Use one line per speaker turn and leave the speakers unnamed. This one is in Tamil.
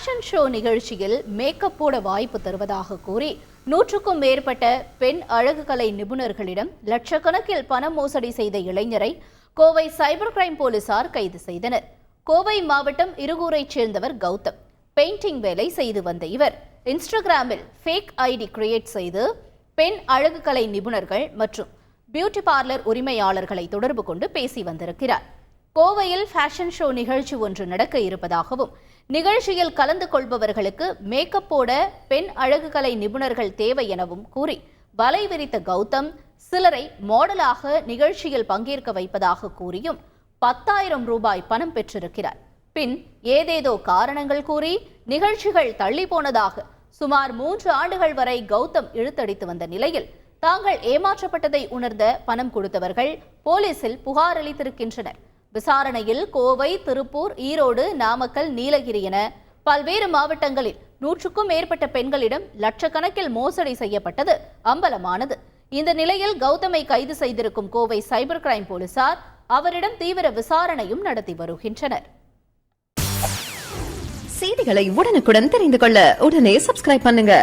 ஃபேஷன் ஷோ நிகழ்ச்சியில் மேக்கப் போட வாய்ப்பு தருவதாக கூறி 100க்கும் மேற்பட்ட பெண் அழகுகலை நிபுணர்களிடம் லட்சக்கணக்கில் பணம் மோசடி செய்த இளைஞரை கோவை சைபர் கிரைம் போலீசார் கைது செய்தனர். கோவை மாவட்டம் இருகூரைச் சேர்ந்தவர் கௌதம். பெயிண்டிங் வேலை செய்து வந்த இவர் இன்ஸ்டாகிராமில் ஃபேக் ஐடி கிரியேட் செய்து பெண் அழகுகலை நிபுணர்கள் மற்றும் பியூட்டி பார்லர் உரிமையாளர்களை தொடர்பு கொண்டு பேசி வந்திருக்கிறார். கோவையில் ஃபேஷன் ஷோ நிகழ்ச்சி ஒன்று நடக்க இருப்பதாகவும் நிகழ்ச்சியில் கலந்து கொள்பவர்களுக்கு மேக்கப் போட பெண் அழகுகலை நிபுணர்கள் தேவை எனவும் கூறி வலை விரித்த கௌதம் சிலரை மாடலாக நிகழ்ச்சியில் பங்கேற்க வைப்பதாக கூறியும் 10,000 ரூபாய் பணம் பெற்றிருக்கிறார். பின் ஏதேதோ காரணங்கள் கூறி நிகழ்ச்சிகள் தள்ளி போனதாக சுமார் 3 ஆண்டுகள் வரை கௌதம் இழுத்தடித்து வந்த நிலையில் தாங்கள் ஏமாற்றப்பட்டதை உணர்ந்த பணம் கொடுத்தவர்கள் போலீசில் புகார் அளித்திருக்கின்றனர். விசாரணையில் கோவை, திருப்பூர், ஈரோடு, நாமக்கல், நீலகிரி என பல்வேறு மாவட்டங்களில் 100க்கும் மேற்பட்ட பெண்களிடம் லட்சக்கணக்கில் மோசடி செய்யப்பட்டது அம்பலமானது. இந்த நிலையில் கௌதமை கைது செய்திருக்கும் கோவை சைபர் கிரைம் போலீசார் அவரிடம் தீவிர விசாரணையும் நடத்தி வருகின்றனர்.
செய்திகளை உடனுக்குடன் தெரிந்து கொள்ள உடனே சப்ஸ்கிரைப் பண்ணுங்க.